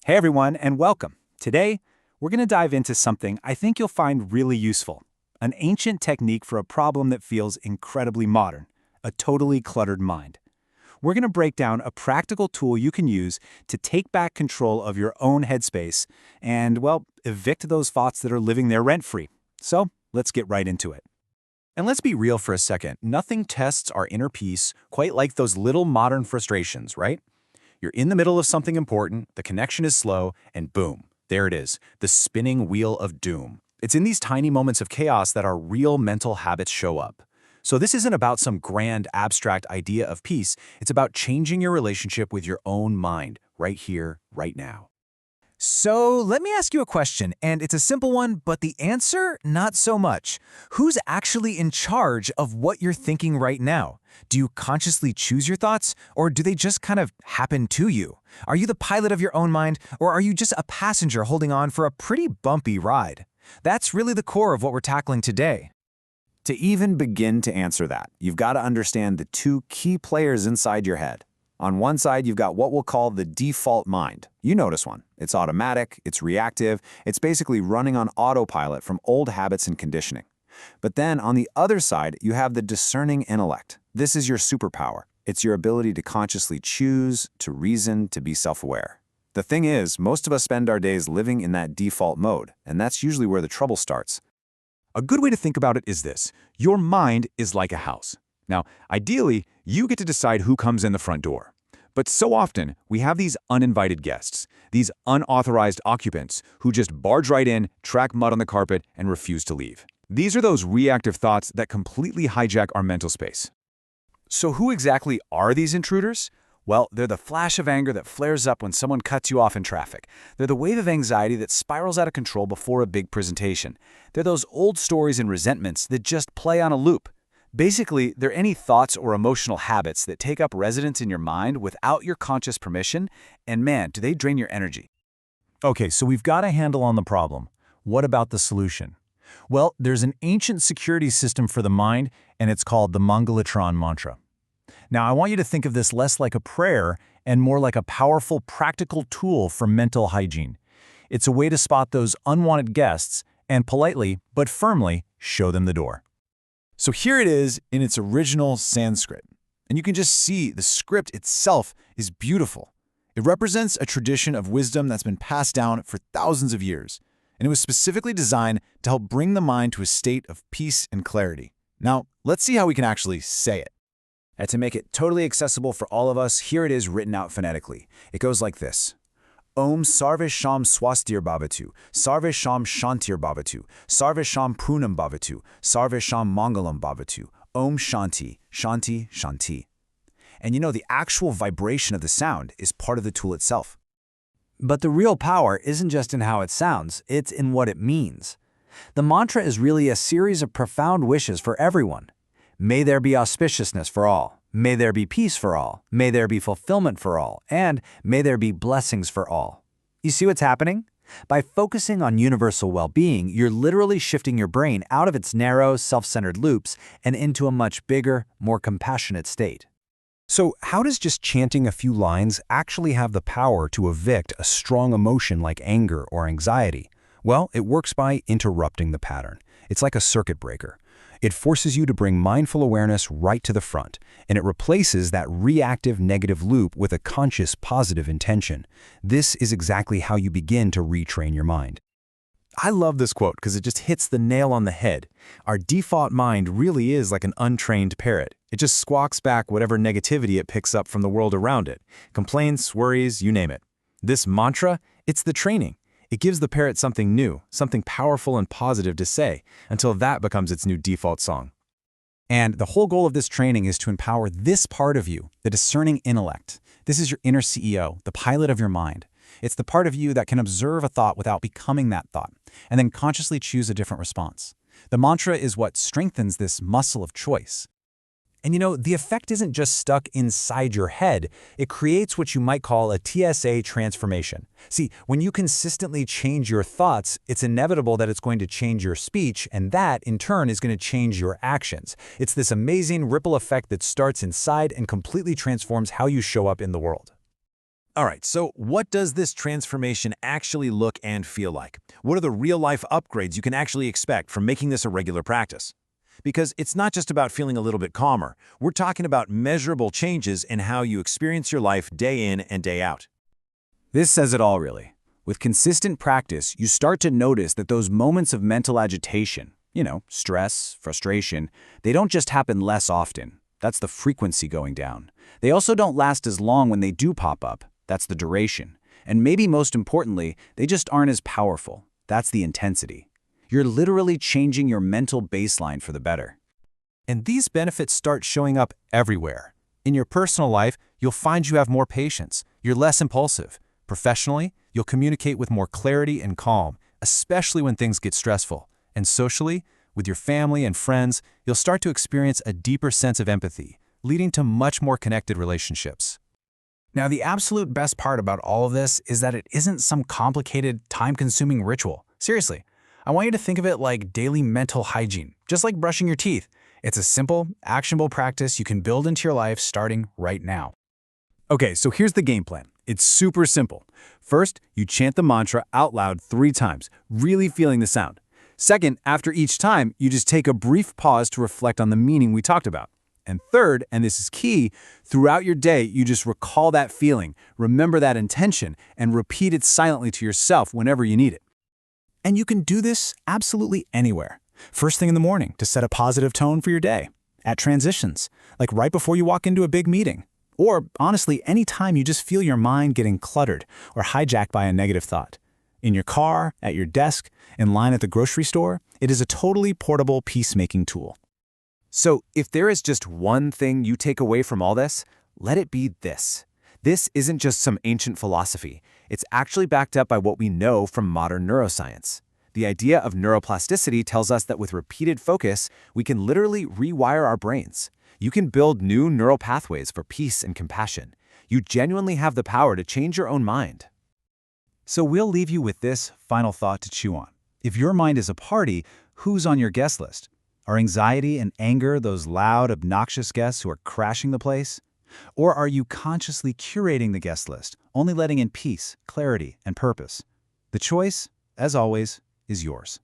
Hey everyone, and welcome. Today, we're going to dive into something I think you'll find really useful. An ancient technique for a problem that feels incredibly modern, a totally cluttered mind. We're going to break down a practical tool you can use to take back control of your own headspace and, well, evict those thoughts that are living there rent-free. So, let's get right into it. And let's be real for a second. Nothing tests our inner peace quite like those little modern frustrations, right? You're in the middle of something important, the connection is slow, and boom, there it is, the spinning wheel of doom. It's in these tiny moments of chaos that our real mental habits show up. So this isn't about some grand, abstract idea of peace. It's about changing your relationship with your own mind, right here, right now. So let me ask you a question, and it's a simple one, but the answer, not so much. Who's actually in charge of what you're thinking right now? Do you consciously choose your thoughts, or do they just kind of happen to you? Are you the pilot of your own mind, or are you just a passenger holding on for a pretty bumpy ride? That's really the core of what we're tackling today. To even begin to answer that, you've got to understand the two key players inside your head. On one side, you've got what we'll call the default mind. You notice one. It's automatic, it's reactive, it's basically running on autopilot from old habits and conditioning. But then on the other side, you have the discerning intellect. This is your superpower. It's your ability to consciously choose, to reason, to be self-aware. The thing is, most of us spend our days living in that default mode, and that's usually where the trouble starts. A good way to think about it is this. Your mind is like a house. Now, ideally, you get to decide who comes in the front door. But so often, we have these uninvited guests, these unauthorized occupants who just barge right in, track mud on the carpet, and refuse to leave. These are those reactive thoughts that completely hijack our mental space. So who exactly are these intruders? Well, they're the flash of anger that flares up when someone cuts you off in traffic. They're the wave of anxiety that spirals out of control before a big presentation. They're those old stories and resentments that just play on a loop. Basically, they're any thoughts or emotional habits that take up residence in your mind without your conscious permission, and man, do they drain your energy. Okay, so we've got a handle on the problem. What about the solution? Well, there's an ancient security system for the mind, and it's called the Mangalatron mantra. Now, I want you to think of this less like a prayer and more like a powerful, practical tool for mental hygiene. It's a way to spot those unwanted guests and politely, but firmly, show them the door. So here it is in its original Sanskrit. And you can just see the script itself is beautiful. It represents a tradition of wisdom that's been passed down for thousands of years. And it was specifically designed to help bring the mind to a state of peace and clarity. Now, let's see how we can actually say it. And to make it totally accessible for all of us, here it is written out phonetically. It goes like this. Om Sarve Sham Swastir Bhavatu, Sarve Sham Shantir Bhavatu, Sarve Sham Prunam Bhavatu, Sarve Sham Mangalam Bhavatu, Om Shanti, Shanti, Shanti. And you know, the actual vibration of the sound is part of the tool itself. But the real power isn't just in how it sounds, it's in what it means. The mantra is really a series of profound wishes for everyone. May there be auspiciousness for all. May there be peace for all. May there be fulfillment for all. And may there be blessings for all. You see what's happening? By focusing on universal well-being, you're literally shifting your brain out of its narrow, self-centered loops and into a much bigger, more compassionate state. So how does just chanting a few lines actually have the power to evict a strong emotion like anger or anxiety? Well, it works by interrupting the pattern. It's like a circuit breaker. It forces you to bring mindful awareness right to the front, and it replaces that reactive negative loop with a conscious positive intention. This is exactly how you begin to retrain your mind. I love this quote because it just hits the nail on the head. Our default mind really is like an untrained parrot. It just squawks back whatever negativity it picks up from the world around it. Complaints, worries, you name it. This mantra, it's the training. It gives the parrot something new, something powerful and positive to say, until that becomes its new default song. And the whole goal of this training is to empower this part of you, the discerning intellect. This is your inner CEO, the pilot of your mind. It's the part of you that can observe a thought without becoming that thought, and then consciously choose a different response. The mantra is what strengthens this muscle of choice. And you know, the effect isn't just stuck inside your head. It creates what you might call a TSA transformation. See, when you consistently change your thoughts, it's inevitable that it's going to change your speech, and that, in turn, is going to change your actions. It's this amazing ripple effect that starts inside and completely transforms how you show up in the world. All right, so what does this transformation actually look and feel like? What are the real-life upgrades you can actually expect from making this a regular practice? Because it's not just about feeling a little bit calmer. We're talking about measurable changes in how you experience your life day in and day out. This says it all, really. With consistent practice, you start to notice that those moments of mental agitation, stress, frustration, they don't just happen less often. That's the frequency going down. They also don't last as long when they do pop up. That's the duration. And maybe most importantly, they just aren't as powerful. That's the intensity. You're literally changing your mental baseline for the better. And these benefits start showing up everywhere. In your personal life, you'll find you have more patience. You're less impulsive. Professionally, you'll communicate with more clarity and calm, especially when things get stressful. And socially, with your family and friends, you'll start to experience a deeper sense of empathy, leading to much more connected relationships. Now, the absolute best part about all of this is that it isn't some complicated, time-consuming ritual. Seriously, I want you to think of it like daily mental hygiene, just like brushing your teeth. It's a simple, actionable practice you can build into your life starting right now. Okay, so here's the game plan. It's super simple. First, you chant the mantra out loud 3 times, really feeling the sound. Second, after each time, you just take a brief pause to reflect on the meaning we talked about. And third, and this is key, throughout your day, you just recall that feeling, remember that intention, and repeat it silently to yourself whenever you need it. And you can do this absolutely anywhere. First thing in the morning to set a positive tone for your day. At transitions, like right before you walk into a big meeting. Or honestly, any time you just feel your mind getting cluttered or hijacked by a negative thought. In your car, at your desk, in line at the grocery store, it is a totally portable peacemaking tool. So, if there is just one thing you take away from all this, let it be this. This isn't just some ancient philosophy. It's actually backed up by what we know from modern neuroscience. The idea of neuroplasticity tells us that with repeated focus, we can literally rewire our brains. You can build new neural pathways for peace and compassion. You genuinely have the power to change your own mind. So we'll leave you with this final thought to chew on. If your mind is a party, who's on your guest list? Are anxiety and anger those loud, obnoxious guests who are crashing the place? Or are you consciously curating the guest list, only letting in peace, clarity, and purpose? The choice, as always, is yours.